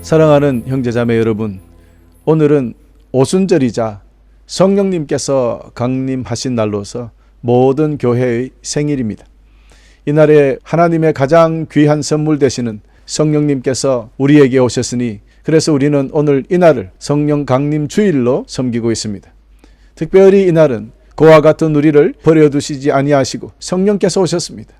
사랑하는 형제자매 여러분, 오늘은 오순절이자 성령님께서 강림하신 날로서 모든 교회의 생일입니다. 이날에 하나님의 가장 귀한 선물 되시는 성령님께서 우리에게 오셨으니, 그래서 우리는 오늘 이날을 성령 강림 주일로 섬기고 있습니다. 특별히 이날은 그와 같은 우리를 버려두시지 아니하시고 성령께서 오셨습니다.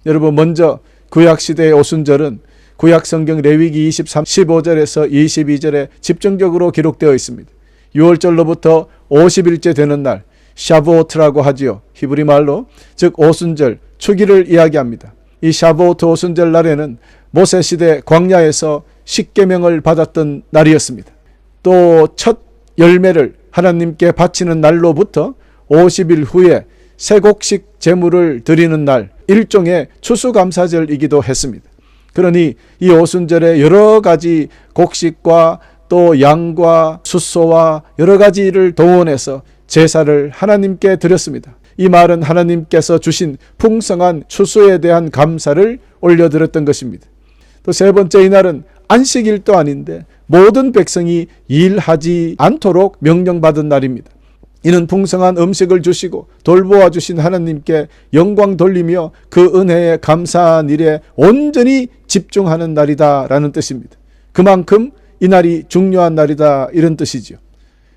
여러분, 먼저 구약시대의 오순절은 구약성경 레위기 23, 15절에서 22절에 집중적으로 기록되어 있습니다. 6월절로부터 50일째 되는 날, 샤브오트라고 하지요. 히브리 말로, 즉 오순절, 추기를 이야기합니다. 이 샤브오트 오순절 날에는 모세시대 광야에서 십계명을 받았던 날이었습니다. 또 첫 열매를 하나님께 바치는 날로부터 50일 후에 세곡식 제물을 드리는 날, 일종의 추수감사절이기도 했습니다. 그러니 이 오순절에 여러 가지 곡식과 또 양과 숫소와 여러 가지를 동원해서 제사를 하나님께 드렸습니다. 이 말은 하나님께서 주신 풍성한 추수에 대한 감사를 올려드렸던 것입니다. 또 세 번째, 이날은 안식일도 아닌데 모든 백성이 일하지 않도록 명령받은 날입니다. 이는 풍성한 음식을 주시고 돌보아 주신 하나님께 영광 돌리며 그 은혜에 감사한 일에 온전히 집중하는 날이다라는 뜻입니다. 그만큼 이 날이 중요한 날이다, 이런 뜻이죠.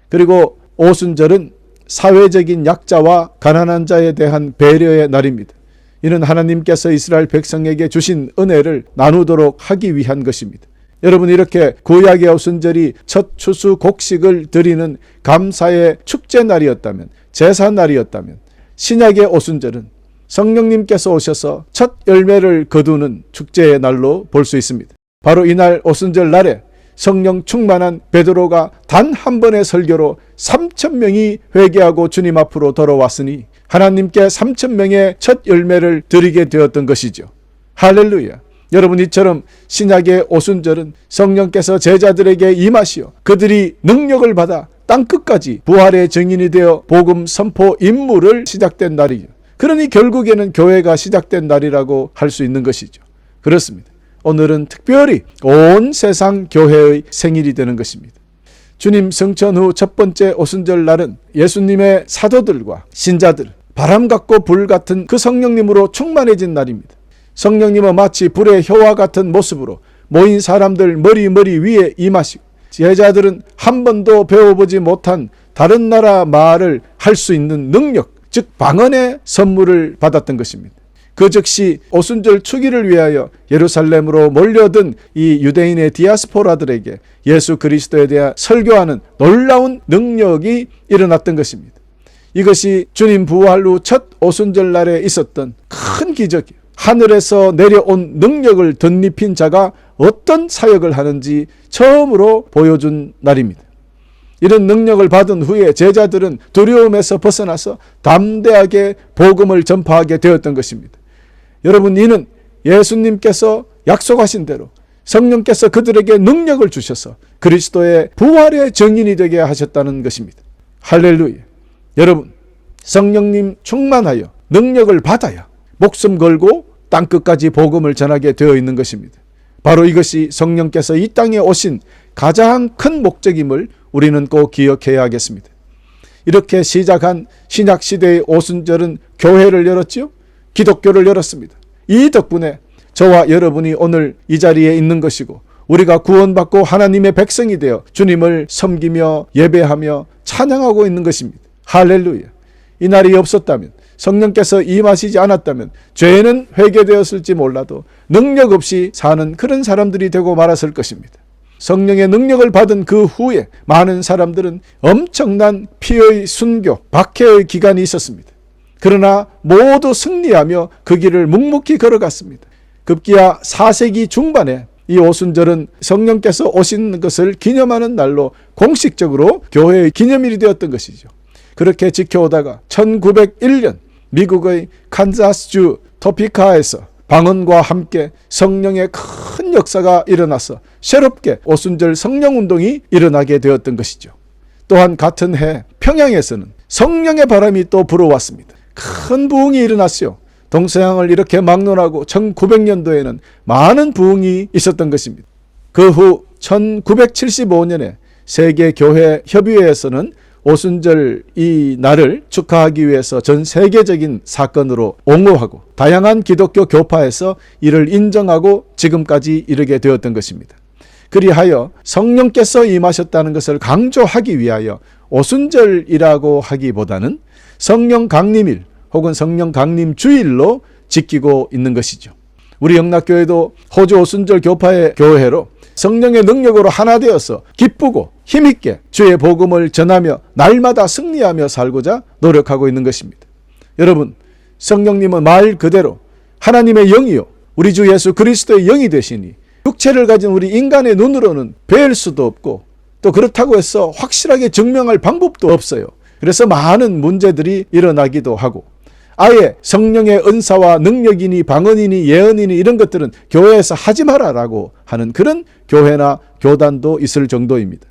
그리고 오순절은 사회적인 약자와 가난한 자에 대한 배려의 날입니다. 이는 하나님께서 이스라엘 백성에게 주신 은혜를 나누도록 하기 위한 것입니다. 여러분, 이렇게 구약의 오순절이 첫 추수 곡식을 드리는 감사의 축제 날이었다면, 제사 날이었다면, 신약의 오순절은 성령님께서 오셔서 첫 열매를 거두는 축제의 날로 볼 수 있습니다. 바로 이날 오순절 날에 성령 충만한 베드로가 단 한 번의 설교로 3,000명이 회개하고 주님 앞으로 돌아왔으니 하나님께 3,000명의 첫 열매를 드리게 되었던 것이죠. 할렐루야. 여러분, 이처럼 신약의 오순절은 성령께서 제자들에게 임하시어 그들이 능력을 받아 땅끝까지 부활의 증인이 되어 복음 선포 임무를 시작된 날이죠. 그러니 결국에는 교회가 시작된 날이라고 할 수 있는 것이죠. 그렇습니다. 오늘은 특별히 온 세상 교회의 생일이 되는 것입니다. 주님 성천 후 첫 번째 오순절 날은 예수님의 사도들과 신자들, 바람 같고 불 같은 그 성령님으로 충만해진 날입니다. 성령님은 마치 불의 혀와 같은 모습으로 모인 사람들 머리 위에 임하시고, 제자들은 한 번도 배워보지 못한 다른 나라 말을 할 수 있는 능력, 즉 방언의 선물을 받았던 것입니다. 그 즉시 오순절 추기를 위하여 예루살렘으로 몰려든 이 유대인의 디아스포라들에게 예수 그리스도에 대해 설교하는 놀라운 능력이 일어났던 것입니다. 이것이 주님 부활 후 첫 오순절 날에 있었던 큰 기적이에요. 하늘에서 내려온 능력을 덧입힌 자가 어떤 사역을 하는지 처음으로 보여준 날입니다. 이런 능력을 받은 후에 제자들은 두려움에서 벗어나서 담대하게 복음을 전파하게 되었던 것입니다. 여러분, 이는 예수님께서 약속하신 대로 성령께서 그들에게 능력을 주셔서 그리스도의 부활의 증인이 되게 하셨다는 것입니다. 할렐루야. 여러분, 성령님 충만하여 능력을 받아야 목숨 걸고 땅끝까지 복음을 전하게 되어 있는 것입니다. 바로 이것이 성령께서 이 땅에 오신 가장 큰 목적임을 우리는 꼭 기억해야 하겠습니다. 이렇게 시작한 신약시대의 오순절은 교회를 열었지요. 기독교를 열었습니다. 이 덕분에 저와 여러분이 오늘 이 자리에 있는 것이고, 우리가 구원받고 하나님의 백성이 되어 주님을 섬기며 예배하며 찬양하고 있는 것입니다. 할렐루야. 이 날이 없었다면, 성령께서 임하시지 않았다면 죄는 회개되었을지 몰라도 능력 없이 사는 그런 사람들이 되고 말았을 것입니다. 성령의 능력을 받은 그 후에 많은 사람들은 엄청난 피의 순교, 박해의 기간이 있었습니다. 그러나 모두 승리하며 그 길을 묵묵히 걸어갔습니다. 급기야 4세기 중반에 이 오순절은 성령께서 오신 것을 기념하는 날로 공식적으로 교회의 기념일이 되었던 것이죠. 그렇게 지켜오다가 1901년 미국의 칸자스주 토피카에서 방언과 함께 성령의 큰 역사가 일어나서 새롭게 오순절 성령운동이 일어나게 되었던 것이죠. 또한 같은 해 평양에서는 성령의 바람이 또 불어왔습니다. 큰 부흥이 일어났어요. 동서양을 이렇게 막론하고 1900년도에는 많은 부흥이 있었던 것입니다. 그 후 1975년에 세계교회협의회에서는 오순절 이 날을 축하하기 위해서 전 세계적인 사건으로 옹호하고 다양한 기독교 교파에서 이를 인정하고 지금까지 이르게 되었던 것입니다. 그리하여 성령께서 임하셨다는 것을 강조하기 위하여 오순절이라고 하기보다는 성령 강림일 혹은 성령 강림 주일로 지키고 있는 것이죠. 우리 영락교회도 호주 오순절 교파의 교회로 성령의 능력으로 하나 되어서 기쁘고 힘있게 주의 복음을 전하며 날마다 승리하며 살고자 노력하고 있는 것입니다. 여러분, 성령님은 말 그대로 하나님의 영이요 우리 주 예수 그리스도의 영이 되시니 육체를 가진 우리 인간의 눈으로는 뵐 수도 없고 또 그렇다고 해서 확실하게 증명할 방법도 없어요. 그래서 많은 문제들이 일어나기도 하고 아예 성령의 은사와 능력이니 방언이니 예언이니 이런 것들은 교회에서 하지 마라라고 하는 그런 교회나 교단도 있을 정도입니다.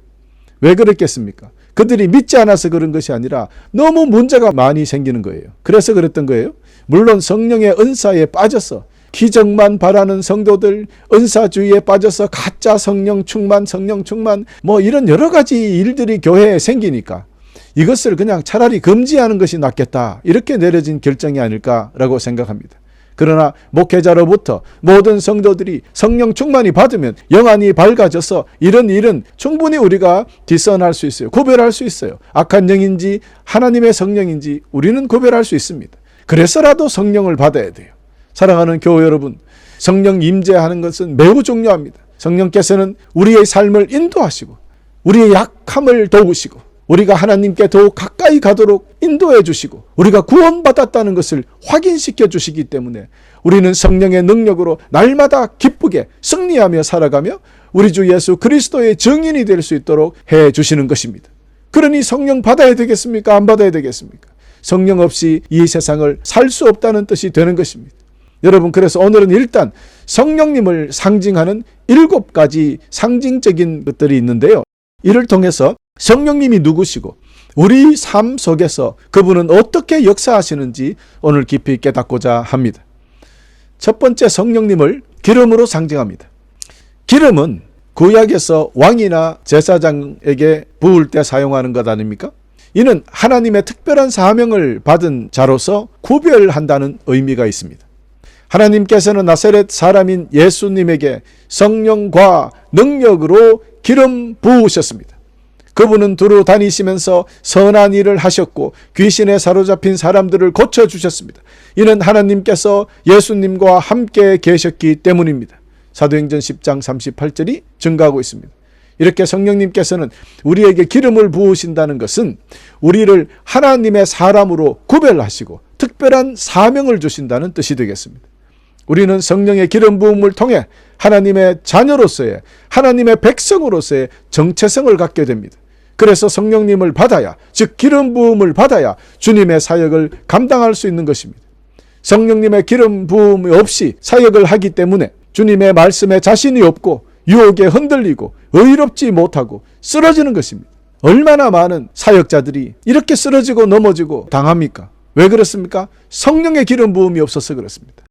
왜 그랬겠습니까? 그들이 믿지 않아서 그런 것이 아니라 너무 문제가 많이 생기는 거예요. 그래서 그랬던 거예요. 물론 성령의 은사에 빠져서 기적만 바라는 성도들, 은사주의에 빠져서 가짜 성령 충만 뭐 이런 여러 가지 일들이 교회에 생기니까 이것을 그냥 차라리 금지하는 것이 낫겠다 이렇게 내려진 결정이 아닐까라고 생각합니다. 그러나 목회자로부터 모든 성도들이 성령 충만이 받으면 영안이 밝아져서 이런 일은 충분히 우리가 디선할 수 있어요. 구별할 수 있어요. 악한 영인지 하나님의 성령인지 우리는 구별할 수 있습니다. 그래서라도 성령을 받아야 돼요. 사랑하는 교회 여러분, 성령 임재하는 것은 매우 중요합니다. 성령께서는 우리의 삶을 인도하시고 우리의 약함을 도우시고 우리가 하나님께 더욱 가까이 가도록 인도해 주시고 우리가 구원받았다는 것을 확인시켜 주시기 때문에 우리는 성령의 능력으로 날마다 기쁘게 승리하며 살아가며 우리 주 예수 그리스도의 증인이 될 수 있도록 해 주시는 것입니다. 그러니 성령 받아야 되겠습니까? 안 받아야 되겠습니까? 성령 없이 이 세상을 살 수 없다는 뜻이 되는 것입니다. 여러분, 그래서 오늘은 일단 성령님을 상징하는 7가지 상징적인 것들이 있는데요. 이를 통해서 성령님이 누구시고 우리 삶 속에서 그분은 어떻게 역사하시는지 오늘 깊이 깨닫고자 합니다. 첫 번째, 성령님을 기름으로 상징합니다. 기름은 구약에서 왕이나 제사장에게 부을 때 사용하는 것 아닙니까? 이는 하나님의 특별한 사명을 받은 자로서 구별한다는 의미가 있습니다. 하나님께서는 나사렛 사람인 예수님에게 성령과 능력으로 기름 부으셨습니다. 그분은 두루 다니시면서 선한 일을 하셨고 귀신에 사로잡힌 사람들을 고쳐주셨습니다. 이는 하나님께서 예수님과 함께 계셨기 때문입니다. 사도행전 10장 38절이 증가하고 있습니다. 이렇게 성령님께서는 우리에게 기름을 부으신다는 것은 우리를 하나님의 사람으로 구별하시고 특별한 사명을 주신다는 뜻이 되겠습니다. 우리는 성령의 기름 부음을 통해 하나님의 자녀로서의 하나님의 백성으로서의 정체성을 갖게 됩니다. 그래서 성령님을 받아야, 즉 기름 부음을 받아야 주님의 사역을 감당할 수 있는 것입니다. 성령님의 기름 부음이 없이 사역을 하기 때문에 주님의 말씀에 자신이 없고 유혹에 흔들리고 의롭지 못하고 쓰러지는 것입니다. 얼마나 많은 사역자들이 이렇게 쓰러지고 넘어지고 당합니까? 왜 그렇습니까? 성령의 기름 부음이 없어서 그렇습니다.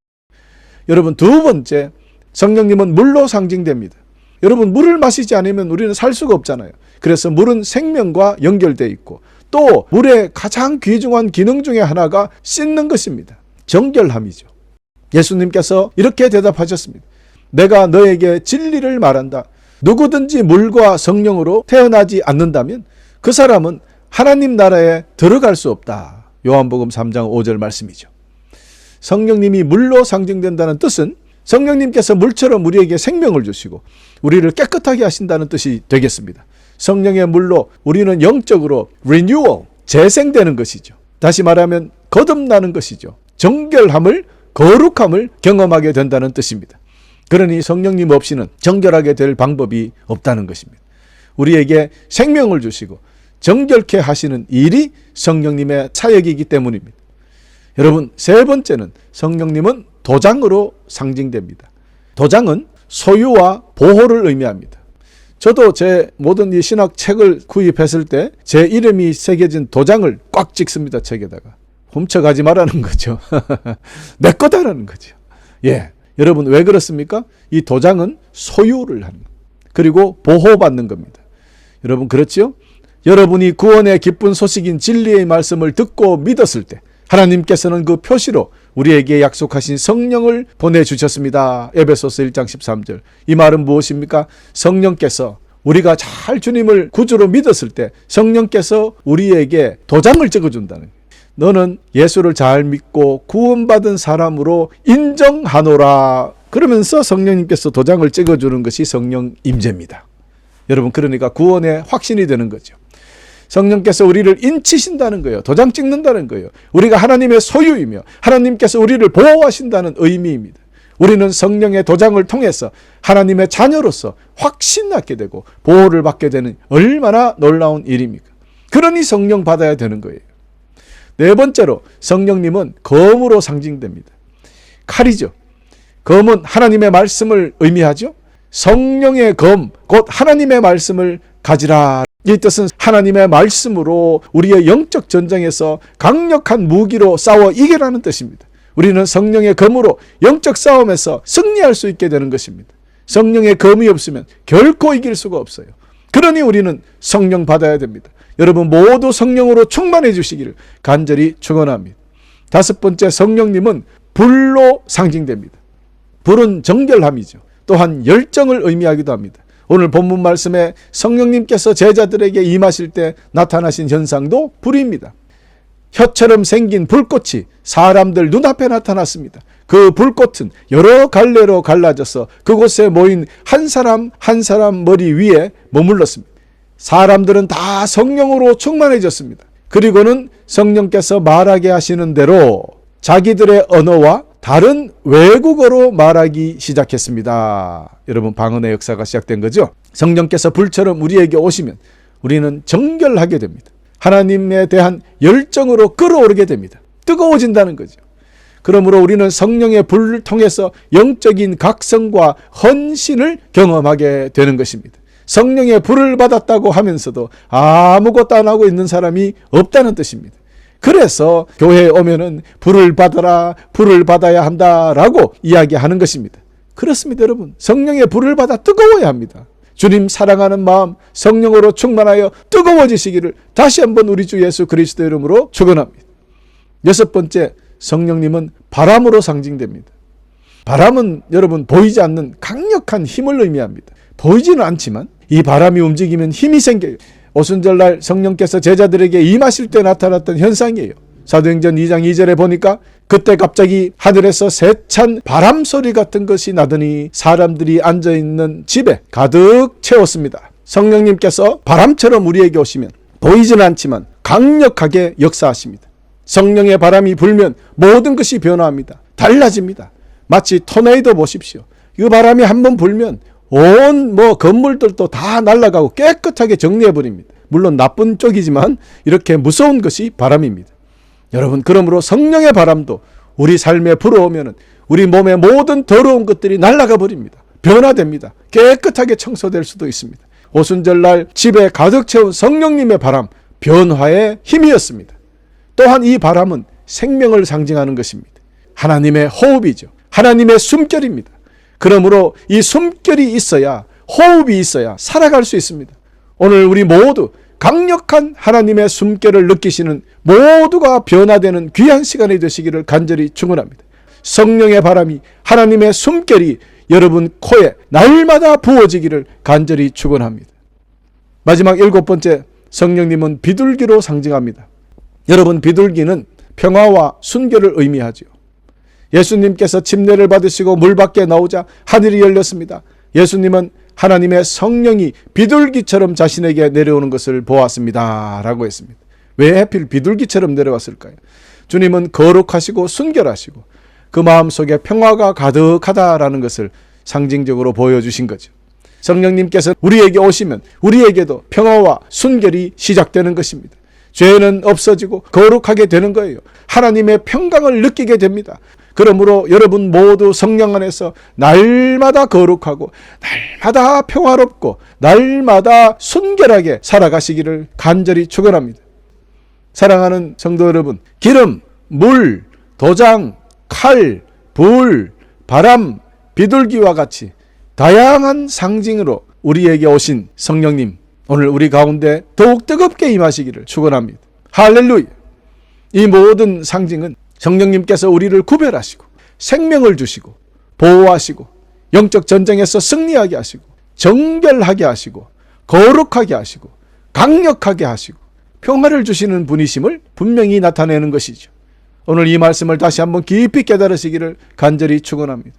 여러분, 두 번째, 성령님은 물로 상징됩니다. 여러분, 물을 마시지 않으면 우리는 살 수가 없잖아요. 그래서 물은 생명과 연결되어 있고 또 물의 가장 귀중한 기능 중에 하나가 씻는 것입니다. 정결함이죠. 예수님께서 이렇게 대답하셨습니다. 내가 너에게 진리를 말한다. 누구든지 물과 성령으로 태어나지 않는다면 그 사람은 하나님 나라에 들어갈 수 없다. 요한복음 3장 5절 말씀이죠. 성령님이 물로 상징된다는 뜻은 성령님께서 물처럼 우리에게 생명을 주시고 우리를 깨끗하게 하신다는 뜻이 되겠습니다. 성령의 물로 우리는 영적으로 renewal, 재생되는 것이죠. 다시 말하면 거듭나는 것이죠. 정결함을, 거룩함을 경험하게 된다는 뜻입니다. 그러니 성령님 없이는 정결하게 될 방법이 없다는 것입니다. 우리에게 생명을 주시고 정결케 하시는 일이 성령님의 차역이기 때문입니다. 여러분, 세 번째는 성령님은 도장으로 상징됩니다. 도장은 소유와 보호를 의미합니다. 저도 제 모든 이 신학 책을 구입했을 때 제 이름이 새겨진 도장을 꽉 찍습니다. 책에다가. 훔쳐가지 말라는 거죠. 내 거다라는 거죠. 예, 여러분 왜 그렇습니까? 이 도장은 소유를 하는 거예요. 그리고 보호받는 겁니다. 여러분 그렇죠? 여러분이 구원의 기쁜 소식인 진리의 말씀을 듣고 믿었을 때 하나님께서는 그 표시로 우리에게 약속하신 성령을 보내주셨습니다. 에베소서 1장 13절. 이 말은 무엇입니까? 성령께서 우리가 잘 주님을 구주로 믿었을 때 성령께서 우리에게 도장을 찍어준다는 거예요. 너는 예수를 잘 믿고 구원받은 사람으로 인정하노라. 그러면서 성령님께서 도장을 찍어주는 것이 성령 임재입니다. 여러분 그러니까 구원의 확신이 되는 거죠. 성령께서 우리를 인치신다는 거예요. 도장 찍는다는 거예요. 우리가 하나님의 소유이며 하나님께서 우리를 보호하신다는 의미입니다. 우리는 성령의 도장을 통해서 하나님의 자녀로서 확신하게 되고 보호를 받게 되는 얼마나 놀라운 일입니까? 그러니 성령 받아야 되는 거예요. 네 번째로 성령님은 검으로 상징됩니다. 칼이죠. 검은 하나님의 말씀을 의미하죠. 성령의 검, 곧 하나님의 말씀을 가지라. 이 뜻은 하나님의 말씀으로 우리의 영적 전쟁에서 강력한 무기로 싸워 이겨라는 뜻입니다. 우리는 성령의 검으로 영적 싸움에서 승리할 수 있게 되는 것입니다. 성령의 검이 없으면 결코 이길 수가 없어요. 그러니 우리는 성령 받아야 됩니다. 여러분 모두 성령으로 충만해 주시기를 간절히 축원합니다. 다섯 번째, 성령님은 불로 상징됩니다. 불은 정결함이죠. 또한 열정을 의미하기도 합니다. 오늘 본문 말씀에 성령님께서 제자들에게 임하실 때 나타나신 현상도 불입니다. 혀처럼 생긴 불꽃이 사람들 눈앞에 나타났습니다. 그 불꽃은 여러 갈래로 갈라져서 그곳에 모인 한 사람 한 사람 머리 위에 머물렀습니다. 사람들은 다 성령으로 충만해졌습니다. 그리고는 성령께서 말하게 하시는 대로 자기들의 언어와 다른 외국어로 말하기 시작했습니다. 여러분 방언의 역사가 시작된 거죠. 성령께서 불처럼 우리에게 오시면 우리는 정결하게 됩니다. 하나님에 대한 열정으로 끌어오르게 됩니다. 뜨거워진다는 거죠. 그러므로 우리는 성령의 불을 통해서 영적인 각성과 헌신을 경험하게 되는 것입니다. 성령의 불을 받았다고 하면서도 아무것도 안 하고 있는 사람이 없다는 뜻입니다. 그래서 교회에 오면은 불을 받아라, 불을 받아야 한다라고 이야기하는 것입니다. 그렇습니다, 여러분. 성령의 불을 받아 뜨거워야 합니다. 주님 사랑하는 마음 성령으로 충만하여 뜨거워지시기를 다시 한번 우리 주 예수 그리스도 이름으로 축원합니다. 여섯 번째, 성령님은 바람으로 상징됩니다. 바람은 여러분 보이지 않는 강력한 힘을 의미합니다. 보이지는 않지만 이 바람이 움직이면 힘이 생겨요. 오순절날 성령께서 제자들에게 임하실 때 나타났던 현상이에요. 사도행전 2장 2절에 보니까 그때 갑자기 하늘에서 세찬 바람 소리 같은 것이 나더니 사람들이 앉아있는 집에 가득 채웠습니다. 성령님께서 바람처럼 우리에게 오시면 보이지는 않지만 강력하게 역사하십니다. 성령의 바람이 불면 모든 것이 변화합니다. 달라집니다. 마치 토네이도 보십시오. 이 바람이 한번 불면 온 건물들도 다 날아가고 깨끗하게 정리해버립니다. 물론 나쁜 쪽이지만 이렇게 무서운 것이 바람입니다. 여러분 그러므로 성령의 바람도 우리 삶에 불어오면 우리 몸의 모든 더러운 것들이 날아가 버립니다. 변화됩니다. 깨끗하게 청소될 수도 있습니다. 오순절날 집에 가득 채운 성령님의 바람, 변화의 힘이었습니다. 또한 이 바람은 생명을 상징하는 것입니다. 하나님의 호흡이죠. 하나님의 숨결입니다. 그러므로 이 숨결이 있어야, 호흡이 있어야 살아갈 수 있습니다. 오늘 우리 모두 강력한 하나님의 숨결을 느끼시는 모두가 변화되는 귀한 시간이 되시기를 간절히 축원합니다. 성령의 바람이, 하나님의 숨결이 여러분 코에 날마다 부어지기를 간절히 축원합니다. 마지막 일곱 번째, 성령님은 비둘기로 상징합니다. 여러분 비둘기는 평화와 순결을 의미하죠. 예수님께서 침례를 받으시고 물 밖에 나오자 하늘이 열렸습니다. 예수님은 하나님의 성령이 비둘기처럼 자신에게 내려오는 것을 보았습니다 라고 했습니다. 왜 하필 비둘기처럼 내려왔을까요? 주님은 거룩하시고 순결하시고 그 마음속에 평화가 가득하다라는 것을 상징적으로 보여주신 거죠. 성령님께서 우리에게 오시면 우리에게도 평화와 순결이 시작되는 것입니다. 죄는 없어지고 거룩하게 되는 거예요. 하나님의 평강을 느끼게 됩니다. 그러므로 여러분 모두 성령 안에서 날마다 거룩하고 날마다 평화롭고 날마다 순결하게 살아가시기를 간절히 축원합니다. 사랑하는 성도 여러분, 기름, 물, 도장, 칼, 불, 바람, 비둘기와 같이 다양한 상징으로 우리에게 오신 성령님, 오늘 우리 가운데 더욱 뜨겁게 임하시기를 축원합니다. 할렐루야. 이 모든 상징은 성령님께서 우리를 구별하시고 생명을 주시고 보호하시고 영적 전쟁에서 승리하게 하시고 정결하게 하시고 거룩하게 하시고 강력하게 하시고 평화를 주시는 분이심을 분명히 나타내는 것이죠. 오늘 이 말씀을 다시 한번 깊이 깨달으시기를 간절히 축원합니다.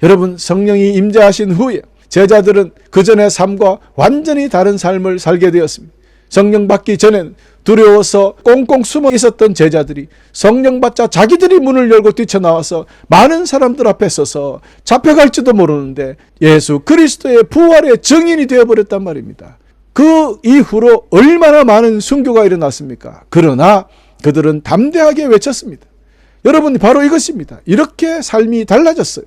여러분, 성령이 임재하신 후에 제자들은 그전의 삶과 완전히 다른 삶을 살게 되었습니다. 성령 받기 전에는 두려워서 꽁꽁 숨어 있었던 제자들이 성령 받자 자기들이 문을 열고 뛰쳐나와서 많은 사람들 앞에 서서 잡혀갈지도 모르는데 예수 그리스도의 부활의 증인이 되어버렸단 말입니다. 그 이후로 얼마나 많은 순교가 일어났습니까? 그러나 그들은 담대하게 외쳤습니다. 여러분, 바로 이것입니다. 이렇게 삶이 달라졌어요.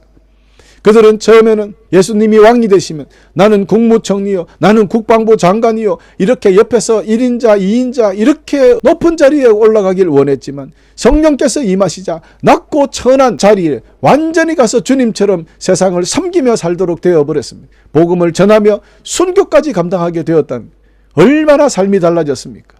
그들은 처음에는 예수님이 왕이 되시면 나는 국무총리요, 나는 국방부 장관이요, 이렇게 옆에서 1인자, 2인자 이렇게 높은 자리에 올라가길 원했지만 성령께서 임하시자 낮고 천한 자리에 완전히 가서 주님처럼 세상을 섬기며 살도록 되어버렸습니다. 복음을 전하며 순교까지 감당하게 되었다는, 얼마나 삶이 달라졌습니까?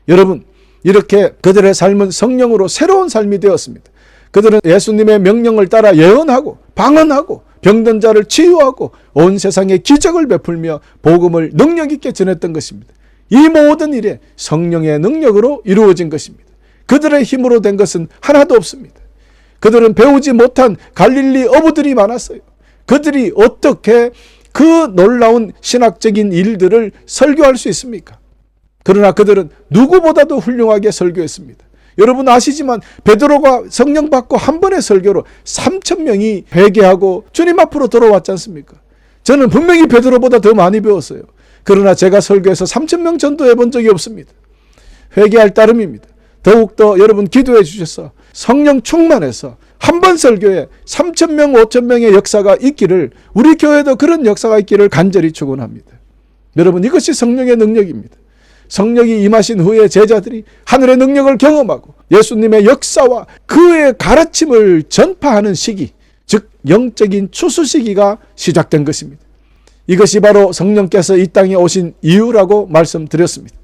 여러분, 이렇게 그들의 삶은 성령으로 새로운 삶이 되었습니다. 그들은 예수님의 명령을 따라 예언하고 방언하고 병든 자를 치유하고 온 세상에 기적을 베풀며 복음을 능력 있게 전했던 것입니다. 이 모든 일에 성령의 능력으로 이루어진 것입니다. 그들의 힘으로 된 것은 하나도 없습니다. 그들은 배우지 못한 갈릴리 어부들이 많았어요. 그들이 어떻게 그 놀라운 신학적인 일들을 설교할 수 있습니까? 그러나 그들은 누구보다도 훌륭하게 설교했습니다. 여러분 아시지만 베드로가 성령 받고 한 번의 설교로 3,000명이 회개하고 주님 앞으로 돌아왔지 않습니까? 저는 분명히 베드로보다 더 많이 배웠어요. 그러나 제가 설교해서 3,000명 전도해 본 적이 없습니다. 회개할 따름입니다. 더욱더 여러분 기도해 주셔서 성령 충만해서 한 번 설교에 3,000명, 5,000명의 역사가 있기를, 우리 교회도 그런 역사가 있기를 간절히 축원합니다. 여러분, 이것이 성령의 능력입니다. 성령이 임하신 후에 제자들이 하늘의 능력을 경험하고 예수님의 역사와 그의 가르침을 전파하는 시기, 즉 영적인 추수 시기가 시작된 것입니다. 이것이 바로 성령께서 이 땅에 오신 이유라고 말씀드렸습니다.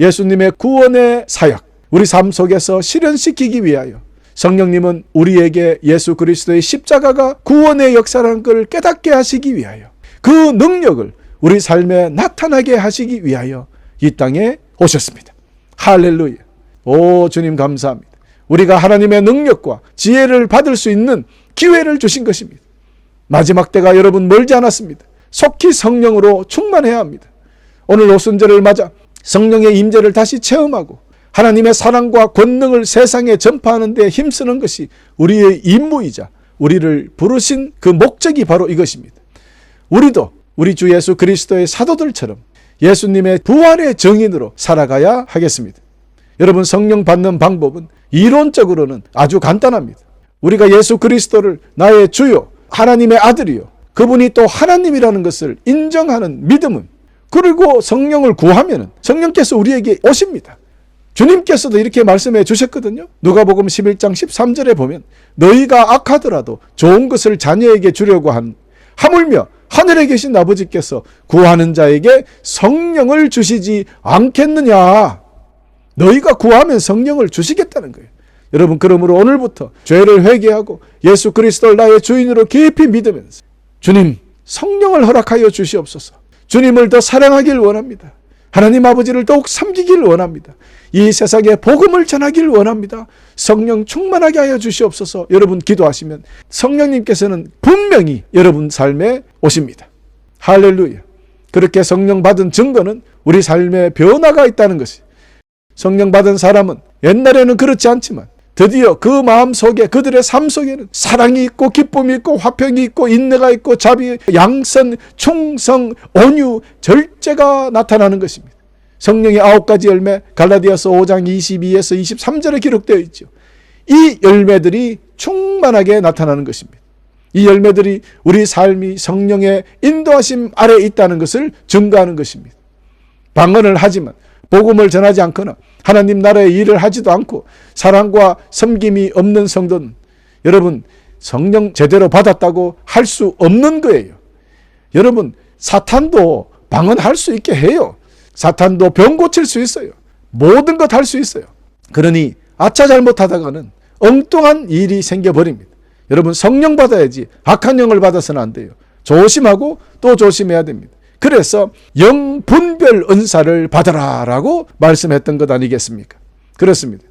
예수님의 구원의 사역, 우리 삶 속에서 실현시키기 위하여 성령님은 우리에게 예수 그리스도의 십자가가 구원의 역사라는 것을 깨닫게 하시기 위하여, 그 능력을 우리 삶에 나타나게 하시기 위하여 이 땅에 오셨습니다. 할렐루야. 오, 주님 감사합니다. 우리가 하나님의 능력과 지혜를 받을 수 있는 기회를 주신 것입니다. 마지막 때가 여러분 멀지 않았습니다. 속히 성령으로 충만해야 합니다. 오늘 오순절을 맞아 성령의 임재를 다시 체험하고 하나님의 사랑과 권능을 세상에 전파하는 데 힘쓰는 것이 우리의 임무이자 우리를 부르신 그 목적이 바로 이것입니다. 우리도 우리 주 예수 그리스도의 사도들처럼 예수님의 부활의 증인으로 살아가야 하겠습니다. 여러분, 성령 받는 방법은 이론적으로는 아주 간단합니다. 우리가 예수 그리스도를 나의 주요, 하나님의 아들이요, 그분이 또 하나님이라는 것을 인정하는 믿음은, 그리고 성령을 구하면 성령께서 우리에게 오십니다. 주님께서도 이렇게 말씀해 주셨거든요. 누가복음 11장 13절에 보면 너희가 악하더라도 좋은 것을 자녀에게 주려고 하물며 하늘에 계신 아버지께서 구하는 자에게 성령을 주시지 않겠느냐. 너희가 구하면 성령을 주시겠다는 거예요. 여러분, 그러므로 오늘부터 죄를 회개하고 예수 그리스도를 나의 주인으로 깊이 믿으면서 주님, 성령을 허락하여 주시옵소서. 주님을 더 사랑하길 원합니다. 하나님 아버지를 더욱 섬기길 원합니다. 이 세상에 복음을 전하길 원합니다. 성령 충만하게 하여 주시옵소서. 여러분 기도하시면 성령님께서는 분명히 여러분 삶에 오십니다. 할렐루야. 그렇게 성령 받은 증거는 우리 삶에 변화가 있다는 것이, 성령 받은 사람은 옛날에는 그렇지 않지만 드디어 그 마음 속에, 그들의 삶 속에는 사랑이 있고 기쁨이 있고 화평이 있고 인내가 있고 자비, 양선, 충성, 온유, 절제가 나타나는 것입니다. 성령의 9가지 열매, 갈라디아서 5장 22에서 23절에 기록되어 있죠. 이 열매들이 충만하게 나타나는 것입니다. 이 열매들이 우리 삶이 성령의 인도하심 아래 있다는 것을 증거하는 것입니다. 방언을 하지만 복음을 전하지 않거나 하나님 나라의 일을 하지도 않고 사랑과 섬김이 없는 성도는 여러분 성령 제대로 받았다고 할 수 없는 거예요. 여러분, 사탄도 방언할 수 있게 해요. 사탄도 병 고칠 수 있어요. 모든 것 할 수 있어요. 그러니 아차 잘못하다가는 엉뚱한 일이 생겨버립니다. 여러분, 성령 받아야지 악한 영을 받아서는 안 돼요. 조심하고 또 조심해야 됩니다. 그래서 영분별 은사를 받아라 라고 말씀했던 것 아니겠습니까? 그렇습니다.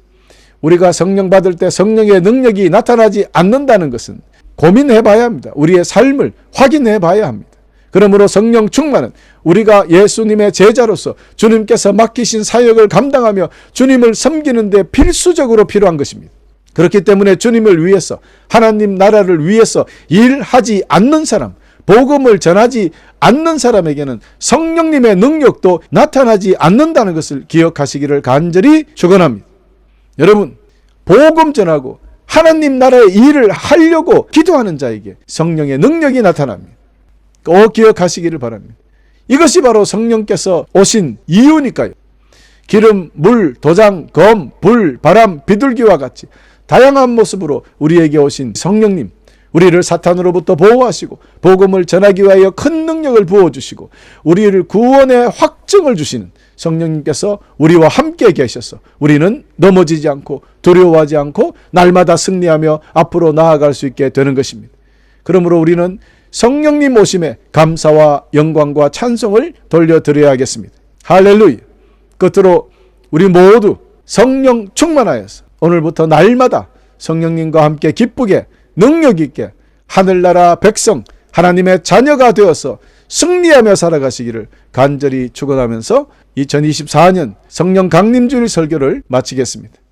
우리가 성령 받을 때 성령의 능력이 나타나지 않는다는 것은 고민해 봐야 합니다. 우리의 삶을 확인해 봐야 합니다. 그러므로 성령 충만은 우리가 예수님의 제자로서 주님께서 맡기신 사역을 감당하며 주님을 섬기는 데 필수적으로 필요한 것입니다. 그렇기 때문에 주님을 위해서, 하나님 나라를 위해서 일하지 않는 사람, 복음을 전하지 않는 사람에게는 성령님의 능력도 나타나지 않는다는 것을 기억하시기를 간절히 축원합니다. 여러분, 복음 전하고 하나님 나라의 일을 하려고 기도하는 자에게 성령의 능력이 나타납니다. 꼭 기억하시기를 바랍니다. 이것이 바로 성령께서 오신 이유니까요. 기름, 물, 도장, 검, 불, 바람, 비둘기와 같이 다양한 모습으로 우리에게 오신 성령님, 우리를 사탄으로부터 보호하시고 복음을 전하기 위하여 큰 능력을 부어주시고 우리를 구원의 확증을 주시는 성령님께서 우리와 함께 계셔서 우리는 넘어지지 않고 두려워하지 않고 날마다 승리하며 앞으로 나아갈 수 있게 되는 것입니다. 그러므로 우리는 성령님 오심에 감사와 영광과 찬송을 돌려드려야겠습니다. 할렐루야. 끝으로 우리 모두 성령 충만하여서 오늘부터 날마다 성령님과 함께 기쁘게 능력 있게 하늘나라 백성 하나님의 자녀가 되어서 승리하며 살아가시기를 간절히 축원하면서 2024년 성령 강림주일 설교를 마치겠습니다.